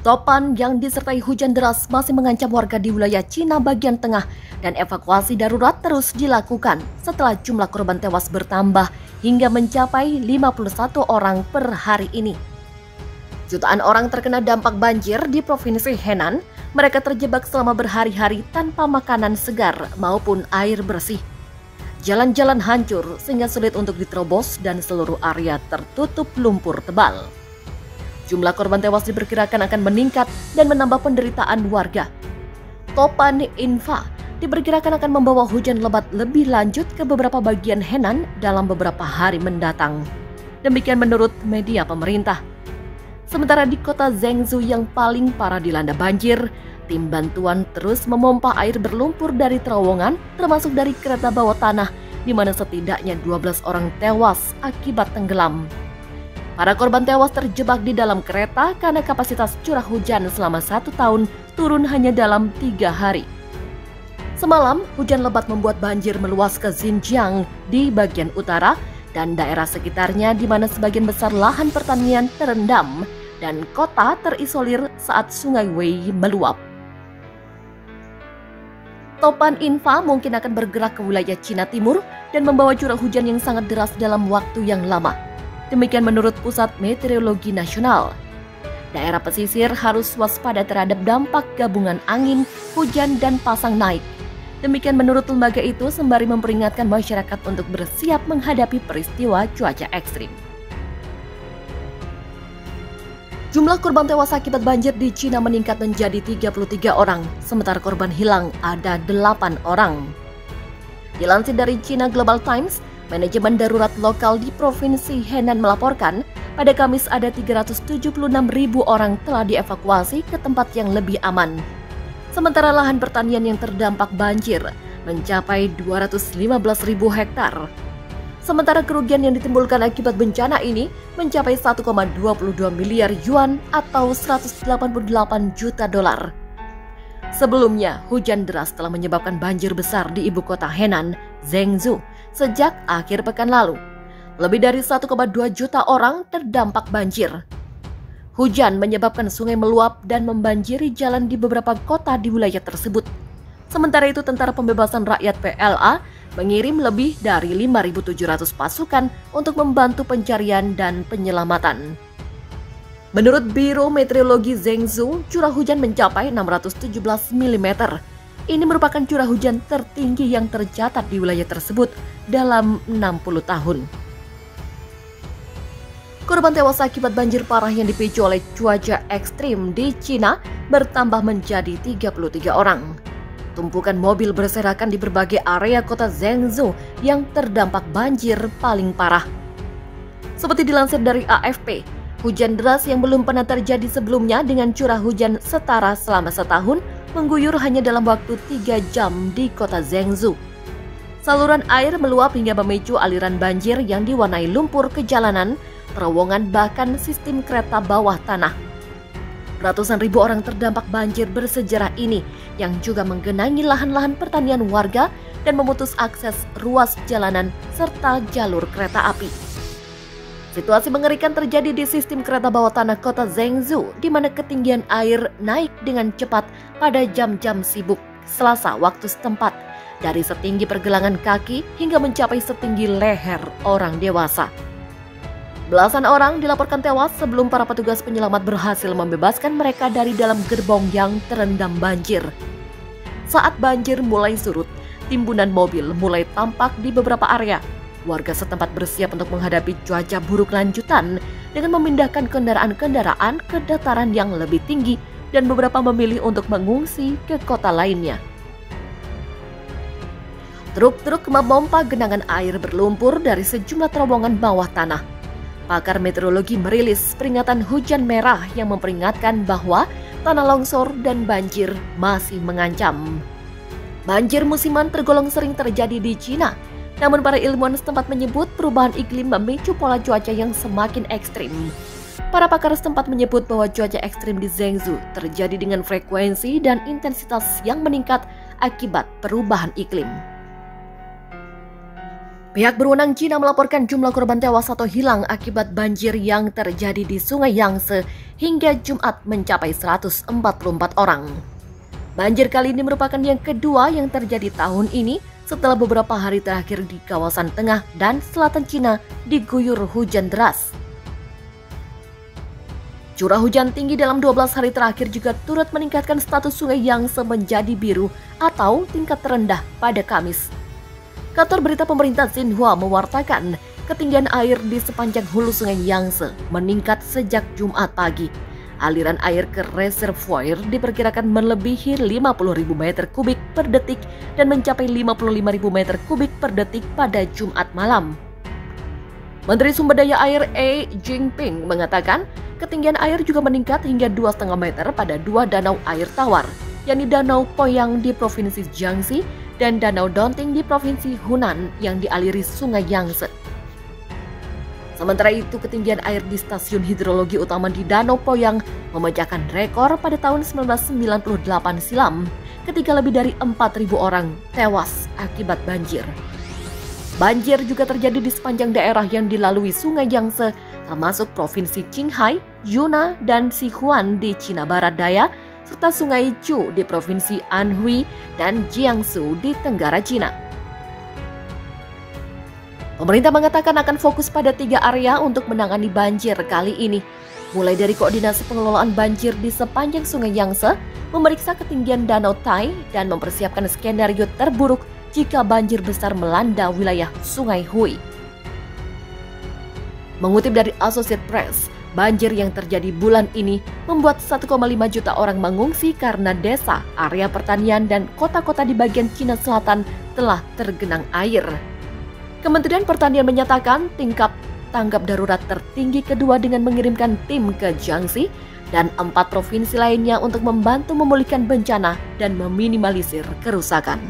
Topan yang disertai hujan deras masih mengancam warga di wilayah Cina bagian tengah dan evakuasi darurat terus dilakukan setelah jumlah korban tewas bertambah hingga mencapai 51 orang per hari ini. Jutaan orang terkena dampak banjir di Provinsi Henan. Mereka terjebak selama berhari-hari tanpa makanan segar maupun air bersih. Jalan-jalan hancur sehingga sulit untuk diterobos dan seluruh area tertutup lumpur tebal. Jumlah korban tewas diperkirakan akan meningkat dan menambah penderitaan warga. Topan Infa diperkirakan akan membawa hujan lebat lebih lanjut ke beberapa bagian Henan dalam beberapa hari mendatang. Demikian menurut media pemerintah. Sementara di kota Zhengzhou yang paling parah dilanda banjir, tim bantuan terus memompa air berlumpur dari terowongan termasuk dari kereta bawah tanah di mana setidaknya 12 orang tewas akibat tenggelam. Para korban tewas terjebak di dalam kereta karena kapasitas curah hujan selama 1 tahun turun hanya dalam 3 hari. Semalam, hujan lebat membuat banjir meluas ke Xinjiang di bagian utara dan daerah sekitarnya di mana sebagian besar lahan pertanian terendam dan kota terisolir saat sungai Wei meluap. Topan Infa mungkin akan bergerak ke wilayah Cina Timur dan membawa curah hujan yang sangat deras dalam waktu yang lama. Demikian menurut Pusat Meteorologi Nasional. Daerah pesisir harus waspada terhadap dampak gabungan angin, hujan, dan pasang naik. Demikian menurut lembaga itu sembari memperingatkan masyarakat untuk bersiap menghadapi peristiwa cuaca ekstrim. Jumlah korban tewas akibat banjir di Cina meningkat menjadi 33 orang, sementara korban hilang ada 8 orang. Dilansir dari China Global Times, Manajemen Darurat Lokal di Provinsi Henan melaporkan, pada Kamis ada 376.000 orang telah dievakuasi ke tempat yang lebih aman. Sementara lahan pertanian yang terdampak banjir mencapai 215.000 hektar. Sementara kerugian yang ditimbulkan akibat bencana ini mencapai 1,22 miliar yuan atau 188 juta dolar. Sebelumnya, hujan deras telah menyebabkan banjir besar di ibu kota Henan, Zhengzhou, sejak akhir pekan lalu. Lebih dari 1,2 juta orang terdampak banjir. Hujan menyebabkan sungai meluap dan membanjiri jalan di beberapa kota di wilayah tersebut. Sementara itu, Tentara Pembebasan Rakyat PLA mengirim lebih dari 5.700 pasukan untuk membantu pencarian dan penyelamatan. Menurut Biro Meteorologi Zhengzhou, curah hujan mencapai 617 mm. Ini merupakan curah hujan tertinggi yang tercatat di wilayah tersebut dalam 60 tahun. Korban tewas akibat banjir parah yang dipicu oleh cuaca ekstrim di Cina bertambah menjadi 33 orang. Tumpukan mobil berserakan di berbagai area kota Zhengzhou yang terdampak banjir paling parah. Seperti dilansir dari AFP, hujan deras yang belum pernah terjadi sebelumnya dengan curah hujan setara selama setahun mengguyur hanya dalam waktu 3 jam di kota Zhengzhou. Saluran air meluap hingga memicu aliran banjir yang diwarnai lumpur ke jalanan, terowongan bahkan sistem kereta bawah tanah. Ratusan ribu orang terdampak banjir bersejarah ini yang juga menggenangi lahan-lahan pertanian warga dan memutus akses ruas jalanan serta jalur kereta api. Situasi mengerikan terjadi di sistem kereta bawah tanah kota Zhengzhou di mana ketinggian air naik dengan cepat pada jam-jam sibuk Selasa waktu setempat dari setinggi pergelangan kaki hingga mencapai setinggi leher orang dewasa. Belasan orang dilaporkan tewas sebelum para petugas penyelamat berhasil membebaskan mereka dari dalam gerbong yang terendam banjir. Saat banjir mulai surut, timbunan mobil mulai tampak di beberapa area. Warga setempat bersiap untuk menghadapi cuaca buruk lanjutan dengan memindahkan kendaraan-kendaraan ke dataran yang lebih tinggi dan beberapa memilih untuk mengungsi ke kota lainnya. Truk-truk memompa genangan air berlumpur dari sejumlah terowongan bawah tanah. Pakar meteorologi merilis peringatan hujan merah yang memperingatkan bahwa tanah longsor dan banjir masih mengancam. Banjir musiman tergolong sering terjadi di Cina. Namun para ilmuwan setempat menyebut perubahan iklim memicu pola cuaca yang semakin ekstrim. Para pakar setempat menyebut bahwa cuaca ekstrim di Zhengzhou terjadi dengan frekuensi dan intensitas yang meningkat akibat perubahan iklim. Pihak berwenang Cina melaporkan jumlah korban tewas atau hilang akibat banjir yang terjadi di Sungai Yangtze hingga Jumat mencapai 144 orang. Banjir kali ini merupakan yang kedua yang terjadi tahun ini setelah beberapa hari terakhir di kawasan tengah dan selatan Cina diguyur hujan deras. Curah hujan tinggi dalam 12 hari terakhir juga turut meningkatkan status Sungai Yangtze menjadi biru atau tingkat terendah pada Kamis. Kantor berita pemerintah Xinhua mewartakan ketinggian air di sepanjang hulu Sungai Yangtze meningkat sejak Jumat pagi. Aliran air ke reservoir diperkirakan melebihi 50.000 meter kubik per detik dan mencapai 55.000 meter kubik per detik pada Jumat malam. Menteri Sumber Daya Air E Jinping mengatakan ketinggian air juga meningkat hingga 2,5 meter pada dua danau air tawar, yakni Danau Poyang di Provinsi Jiangxi dan Danau Donting di Provinsi Hunan yang dialiri Sungai Yangtze. Sementara itu, ketinggian air di stasiun hidrologi utama di Danau Poyang memecahkan rekor pada tahun 1998 silam ketika lebih dari 4.000 orang tewas akibat banjir. Banjir juga terjadi di sepanjang daerah yang dilalui Sungai Yangtze, termasuk Provinsi Qinghai, Yunnan, dan Sichuan di Cina Barat Daya, serta Sungai Chu di Provinsi Anhui dan Jiangsu di Tenggara Cina. Pemerintah mengatakan akan fokus pada 3 area untuk menangani banjir kali ini, mulai dari koordinasi pengelolaan banjir di sepanjang Sungai Yangtze, memeriksa ketinggian Danau Tai, dan mempersiapkan skenario terburuk jika banjir besar melanda wilayah Sungai Hui. Mengutip dari Associated Press, banjir yang terjadi bulan ini membuat 1,5 juta orang mengungsi karena desa, area pertanian, dan kota-kota di bagian Cina Selatan telah tergenang air. Kementerian Pertanian menyatakan tingkat tanggap darurat tertinggi kedua dengan mengirimkan tim ke Jiangxi dan 4 provinsi lainnya untuk membantu memulihkan bencana dan meminimalisir kerusakan.